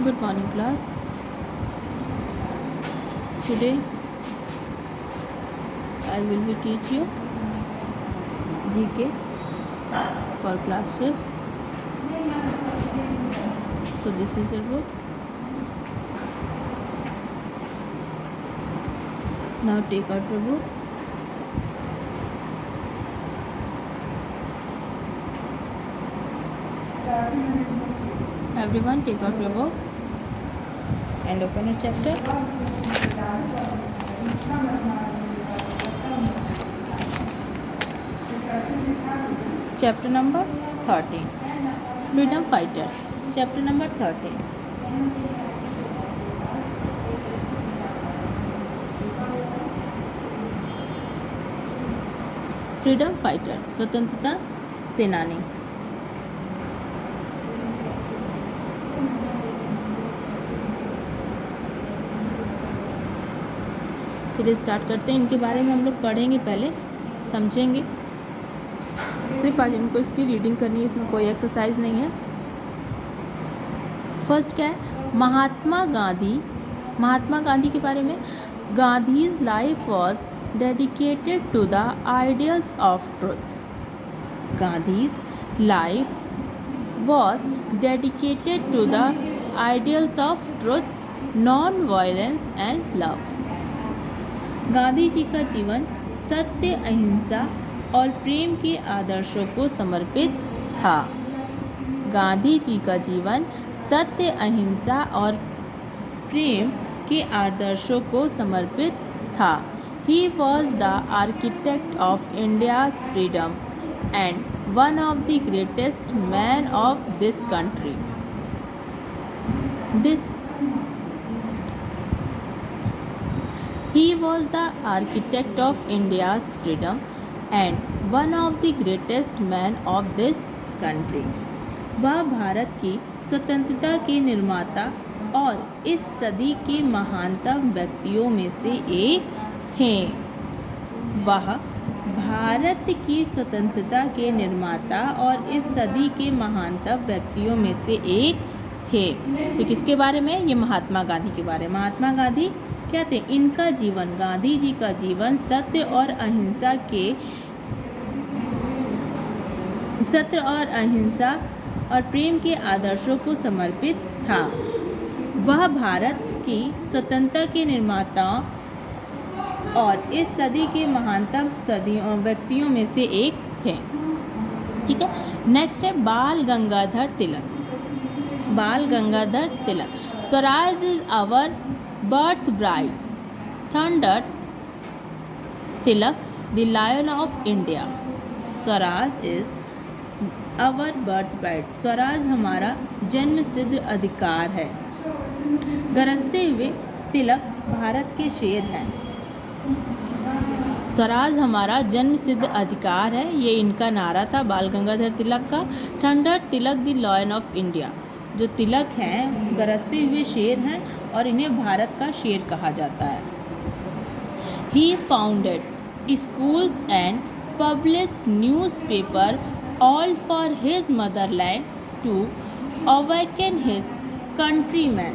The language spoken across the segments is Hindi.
Good morning, class. Today I will be teach you GK for class 5th. So this is your book. Now take out your book. Everyone take out your book and open your chapter. Chapter number 13. Freedom Fighters. Chapter number 13. Freedom fighter, स्वतंत्रता सेनानी। चलिए स्टार्ट करते हैं। इनके बारे में हम लोग पढ़ेंगे, पहले समझेंगे। सिर्फ आज इनको इसकी रीडिंग करनी है, इसमें कोई एक्सरसाइज नहीं है। फर्स्ट क्या है? महात्मा गांधी के बारे में। Gandhi's life was dedicated to the ideals of truth. Gandhi's life was dedicated to the ideals of truth, non-violence and love. Gandhi ji का जीवन सत्य, अहिंसा और प्रेम के आदर्शों को समर्पित था। गांधी जी का जीवन सत्य, अहिंसा और प्रेम के आदर्शों को समर्पित था। He was the architect of India's freedom and one of the greatest men of this country. He was the architect of India's freedom and one of the greatest men of this country. वह भारत की स्वतंत्रता के निर्माता और इस सदी के महानतम व्यक्तियों में से एक थे। वह भारत की स्वतंत्रता के निर्माता और इस सदी के महानतम व्यक्तियों में से एक थे। तो किसके बारे में? ये महात्मा गांधी के बारे में। महात्मा गांधी क्या थे? इनका जीवन, गांधी जी का जीवन सत्य और अहिंसा और प्रेम के आदर्शों को समर्पित था। वह भारत की स्वतंत्रता के निर्माता और इस सदी के महानतम व्यक्तियों में से एक थे। ठीक है। नेक्स्ट है Bal Gangadhar Tilak. Swaraj is our birthright, थंडर Tilak the lion of India. Swaraj is our birthright, Swaraj हमारा जन्म सिद्ध अधिकार है। गरजते हुए तिलक भारत के शेर हैं। स्वराज हमारा जन्म सिद्ध अधिकार है, ये इनका नारा था बाल गंगाधर तिलक का। Thunder Tilak the lion of India, जो तिलक हैं गरजते हुए शेर हैं और इन्हें भारत का शेर कहा जाता है। He founded schools and published newspaper all for his motherland to awaken his countryman.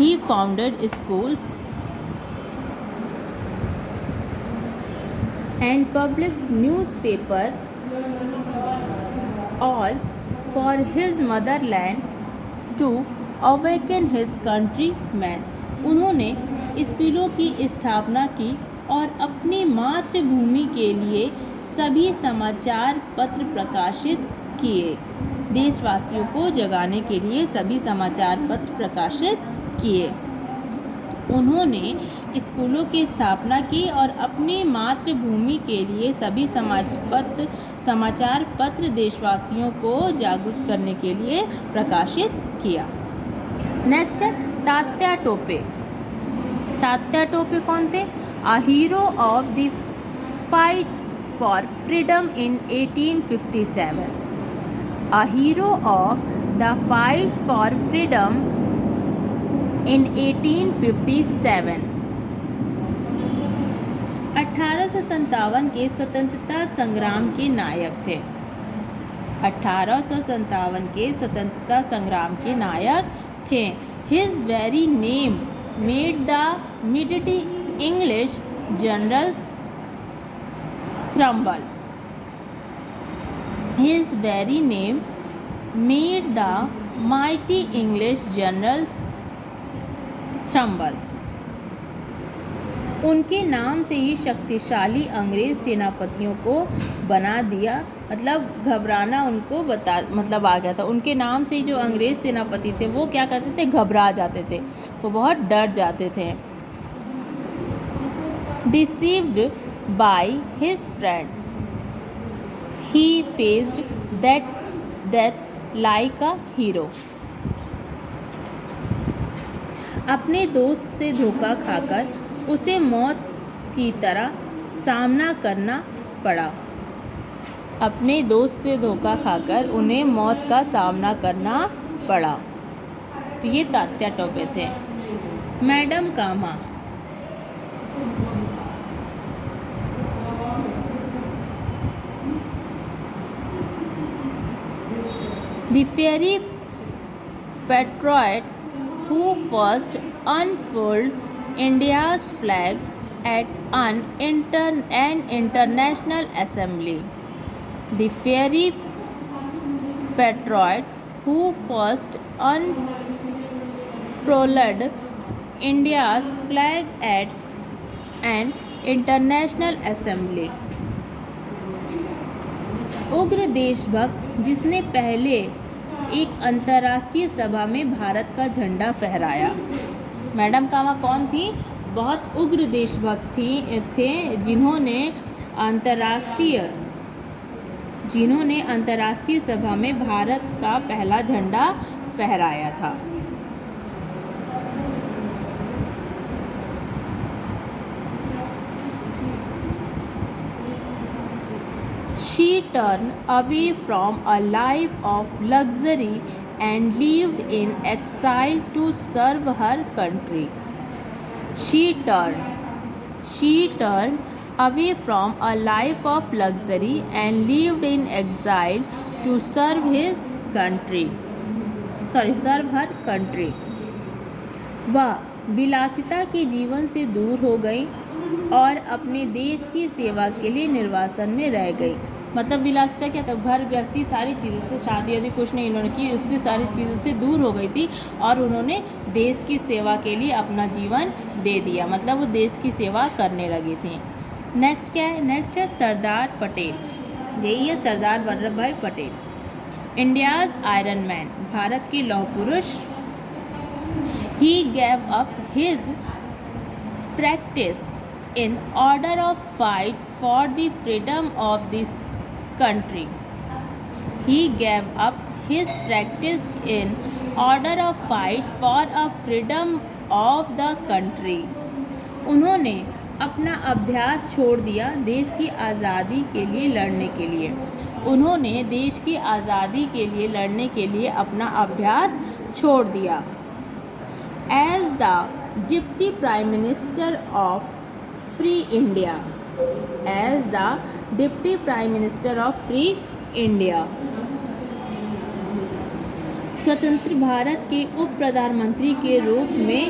He founded schools and published newspaper all for his motherland to awaken his countrymen. उन्होंने स्कूलों की स्थापना की और अपनी मातृभूमि के लिए सभी समाचार पत्र प्रकाशित किए। देशवासियों को जगाने के लिए सभी समाचार पत्र प्रकाशित किए। उन्होंने स्कूलों की स्थापना की और अपनी मातृभूमि के लिए सभी समाचार पत्र देशवासियों को जागरूक करने के लिए प्रकाशित किया। नेक्स्ट है तात्या टोपे। तात्या टोपे कौन थे? A hero of the fight for freedom in 1857। A hero of the fight for freedom in 1857। 1857 के स्वतंत्रता संग्राम के नायक थे। 1857 के स्वतंत्रता संग्राम के नायक थे। His very name made the mighty English generals tremble. His very name made the mighty English generals tremble. उनके नाम से ही शक्तिशाली अंग्रेज सेनापतियों को बना दिया, मतलब घबराना उनको मतलब आ गया था। उनके नाम से ही जो अंग्रेज सेनापति थे वो क्या करते थे, घबरा जाते थे, वो बहुत डर जाते थे। Deceived by his friend, he faced that death like a hero. अपने दोस्त से धोखा खाकर उसे मौत की तरह सामना करना पड़ा। अपने दोस्त से धोखा खाकर उन्हें मौत का सामना करना पड़ा। तो ये तात्या टोपे थे। Madam Cama, the fairy patriot who first unfurled India's flag at an international assembly. The fairy patriot who first unfurled India's flag at an international assembly. उग्र देशभक्त जिसने पहले एक अंतर्राष्ट्रीय सभा में भारत का झंडा फहराया। मैडम कामा कौन थी? बहुत उग्र देशभक्त थे जिन्होंने अंतर्राष्ट्रीय सभा में भारत का पहला झंडा फहराया था। She turned away from a life of luxury and lived in exile to serve her country. She turned away from a life of luxury and lived in exile to serve her country. वह विलासिता के जीवन से दूर हो गई और अपने देश की सेवा के लिए निर्वासन में रह गई। मतलब विलासिता क्या था? घर गृहस्थी सारी चीज़ों से, शादी आदि कुछ नहीं इन्होंने की, उससे सारी चीज़ों से दूर हो गई थी और उन्होंने देश की सेवा के लिए अपना जीवन दे दिया। मतलब वो देश की सेवा करने लगी थी। नेक्स्ट क्या है? नेक्स्ट है सरदार पटेल। यही है सरदार वल्लभ भाई Patel. India's iron man, Bharat के लौह पुरुष। ही gave up his practice in order of fight for the freedom of this country. He gave up his practice in order of fight for a freedom of the country. उन्होंने अपना अभ्यास छोड़ दिया देश की आज़ादी के लिए लड़ने के लिए। उन्होंने देश की आज़ादी के लिए लड़ने के लिए अपना अभ्यास छोड़ दिया। As the Deputy Prime Minister of Free India. As the Deputy Prime Minister of Free India. स्वतंत्र भारत के उप प्रधानमंत्री के रूप में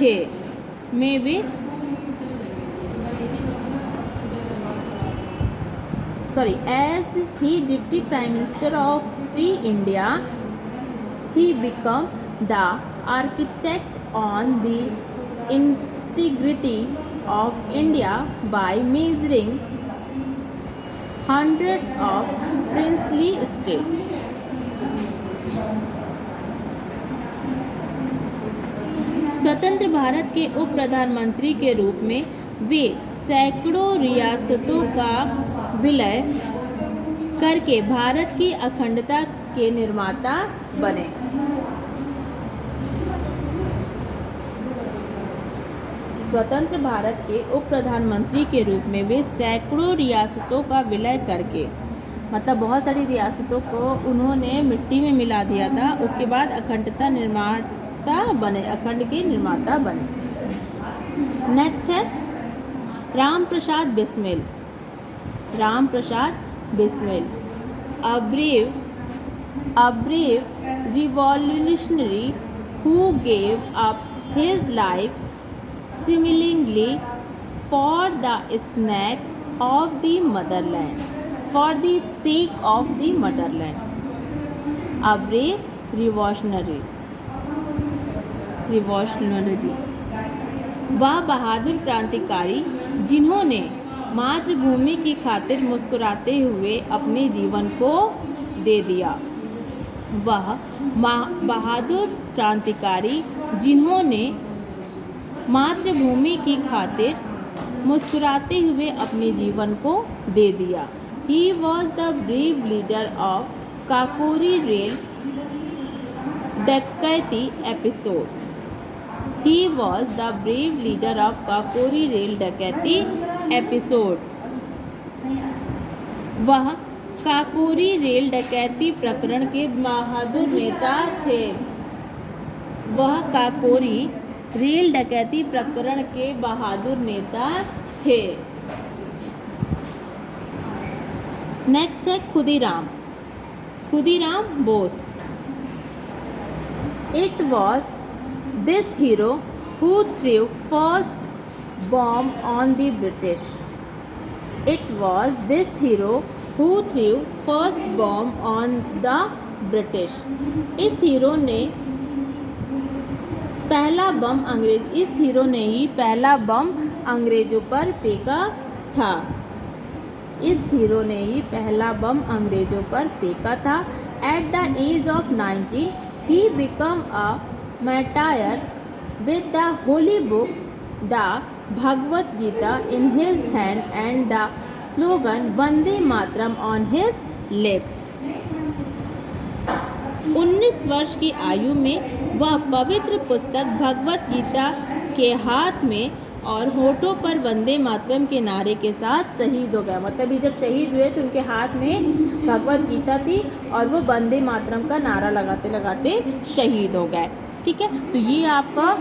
थे। As he Deputy Prime Minister of Free India, he became the architect on the integrity of India by measuring hundreds of princely states. स्वतंत्र भारत के उप प्रधानमंत्री के रूप में वे सैकड़ों रियासतों का विलय करके भारत की अखंडता के निर्माता बने। स्वतंत्र भारत के उप प्रधानमंत्री के रूप में वे सैकड़ों रियासतों का विलय करके, मतलब बहुत सारी रियासतों को उन्होंने मिट्टी में मिला दिया था। उसके बाद अखंड के निर्माता बने। नेक्स्ट है Ram Prasad Bismil. A brave a brave revolutionary who gave up his life seemingly for the snack of the motherland, for the sake of the motherland. A brave revolutionary वह बहादुर क्रांतिकारी जिन्होंने मातृभूमि की खातिर मुस्कुराते हुए अपने जीवन को दे दिया। वह बहादुर क्रांतिकारी जिन्होंने मातृभूमि की खातिर मुस्कुराते हुए अपने जीवन को दे दिया। He was the brave leader of Kakori rail डकैती episode. He was the brave leader of Kakori rail डकैती एपिसोड। वह काकोरी रेल डकैती प्रकरण के बहादुर नेता थे। वह काकोरी रेल डकैती प्रकरण के बहादुर नेता थे। नेक्स्ट है Khudiram Bose. It was this hero who threw first bomb on the British. It was this hero who threw first bomb on the British. इस हीरो ने ही पहला बम अंग्रेजों पर फेंका था। इस हीरो ने ही पहला बम अंग्रेजों पर फेंका था। At the age of 19, he became a martyr with the holy book, the Bhagavad Gita, in his hand and the slogan Vande Mataram on his lips. 19 वर्ष की आयु में वह पवित्र पुस्तक भगवत गीता के हाथ में और होठों पर वंदे मातरम के नारे के साथ शहीद हो गया। मतलब ये जब शहीद हुए तो उनके हाथ में भगवत गीता थी और वो वंदे मातरम का नारा लगाते लगाते शहीद हो गए। ठीक है, तो ये आपका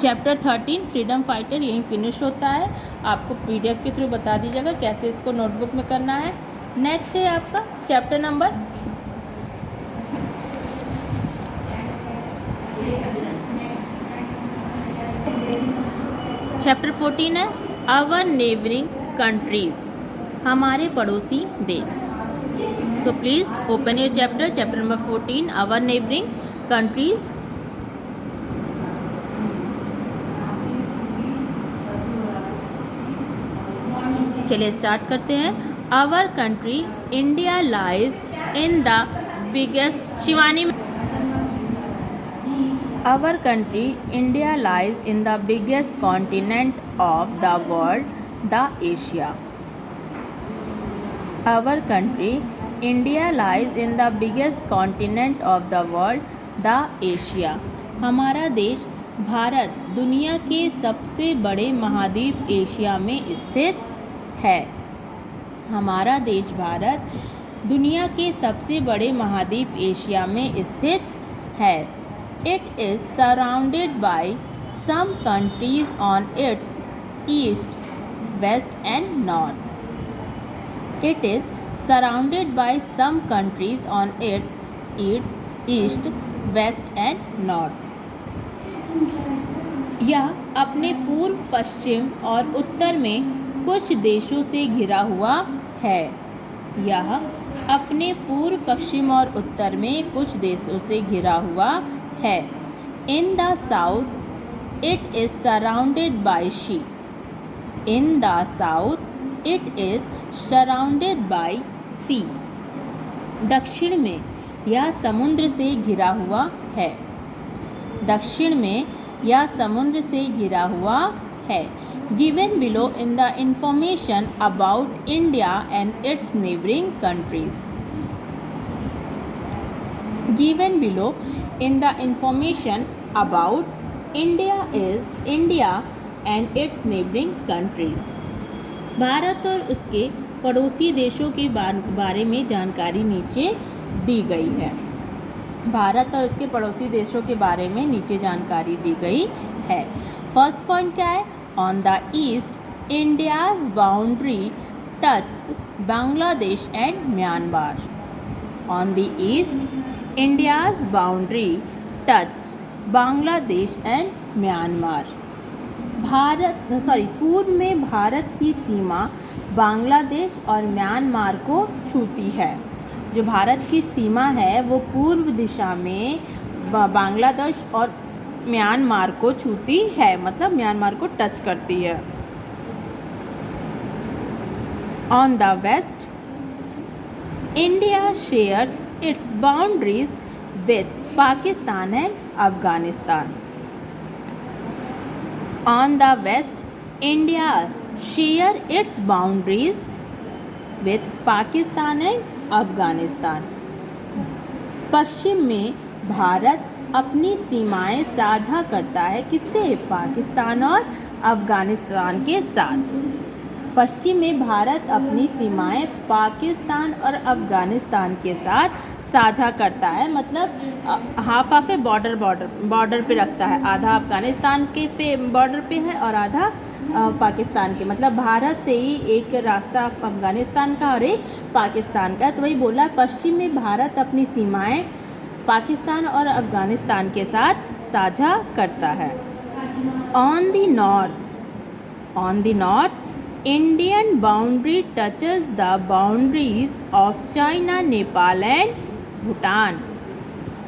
चैप्टर 13 फ्रीडम फाइटर यहीं फिनिश होता है। आपको PDF के थ्रू बता दीजिएगा कैसे इसको नोटबुक में करना है। नेक्स्ट है आपका चैप्टर नंबर चैप्टर 14 है आवर नेबरिंग कंट्रीज, हमारे पड़ोसी देश। So please open your chapter number 14 our neighbouring countries. चलिए स्टार्ट करते हैं। Our country India lies in the biggest शिवानी। Our country, India, lies in the biggest continent of the world, the Asia. Our country, India, lies in the biggest continent of the world, the Asia. हमारा देश भारत दुनिया के सबसे बड़े महाद्वीप एशिया में स्थित है। हमारा देश भारत दुनिया के सबसे बड़े महाद्वीप एशिया में स्थित है। It is surrounded by some countries on its east, west and north. It is surrounded by some countries on its east, west and north. यह अपने पूर्व, पश्चिम और उत्तर में कुछ देशों से घिरा हुआ है। यह अपने पूर्व, पश्चिम और उत्तर में कुछ देशों से घिरा हुआ है। In the south, it is surrounded by sea. In the south, it is surrounded by sea. दक्षिण में यह समुद्र से घिरा हुआ है। दक्षिण में यह समुद्र से घिरा हुआ है। Given below in the information about India and its neighboring countries. Given below in the information about India and its neighboring countries. Bharat और उसके पड़ोसी देशों के बारे में जानकारी नीचे दी गई है। भारत और उसके पड़ोसी देशों के बारे में नीचे जानकारी दी गई है। फर्स्ट पॉइंट क्या है? On the east India's boundary touch Bangladesh and Myanmar. On the east, India's boundary touch Bangladesh and Myanmar. पूर्व में भारत की सीमा बांग्लादेश और म्यांमार को छूती है। जो भारत की सीमा है वो पूर्व दिशा में बांग्लादेश और म्यांमार को छूती है, मतलब म्यांमार को टच करती है। On the west, India shares its boundaries with Pakistan and Afghanistan. On the west, India shares its boundaries with Pakistan and Afghanistan. पश्चिम में भारत अपनी सीमाएं साझा करता है किससे? पाकिस्तान और अफगानिस्तान के साथ। पश्चिम में भारत अपनी सीमाएं पाकिस्तान और अफगानिस्तान के साथ साझा करता है, मतलब हाफ हाफ है, बॉर्डर पे रखता है। आधा अफगानिस्तान के पे बॉर्डर पे है और आधा पाकिस्तान के, मतलब भारत से ही एक रास्ता अफगानिस्तान का और एक पाकिस्तान का। तो वही बोला, पश्चिम में भारत अपनी सीमाएं पाकिस्तान और अफगानिस्तान के साथ साझा करता है। On the north Indian boundary touches the boundaries of China, Nepal and Bhutan.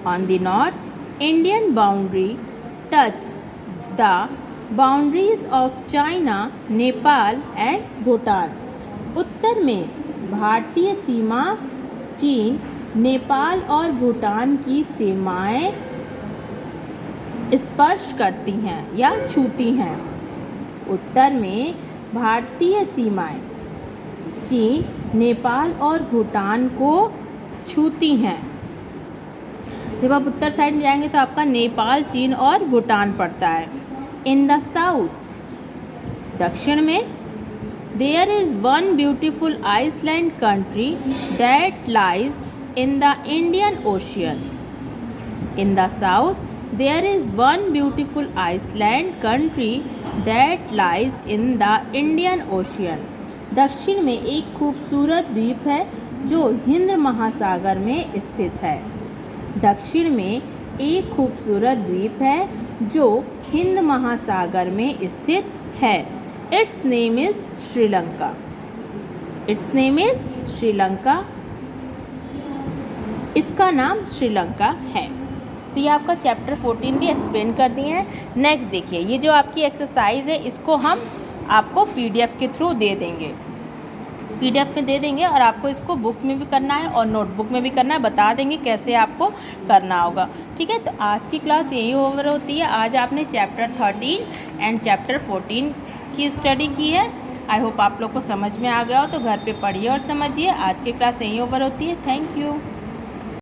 On the north, Indian boundary touches the boundaries of China, Nepal and Bhutan. उत्तर में भारतीय सीमा चीन, नेपाल और भूटान की सीमाएं स्पर्श करती हैं या छूती हैं। उत्तर में भारतीय सीमाएं चीन, नेपाल और भूटान को छूती हैं। जब आप उत्तर साइड में जाएंगे तो आपका नेपाल, चीन और भूटान पड़ता है। इन द साउथ, दक्षिण में, there is one beautiful island country that lies in the Indian ocean. In the south, there is one beautiful Iceland country that lies in the Indian Ocean. दक्षिण में एक खूबसूरत द्वीप है जो हिंद महासागर में स्थित है। दक्षिण में एक खूबसूरत द्वीप है जो हिंद महासागर में स्थित है। Its name is Sri Lanka. Its name is Sri Lanka. इसका नाम श्रीलंका है। तो ये आपका चैप्टर 14 भी एक्सप्लेन कर दिए हैं। नेक्स्ट देखिए, ये जो आपकी एक्सरसाइज है इसको हम आपको पीडीएफ के थ्रू दे देंगे, पीडीएफ में दे देंगे और आपको इसको बुक में भी करना है और नोटबुक में भी करना है, बता देंगे कैसे आपको करना होगा। ठीक है, तो आज की क्लास यही ओवर होती है। आज आपने चैप्टर 13 एंड चैप्टर 14 की स्टडी की है। आई होप आप लोग को समझ में आ गया हो, तो घर पे पढ़िए और समझिए। आज की क्लास यही ओवर होती है। Thank you.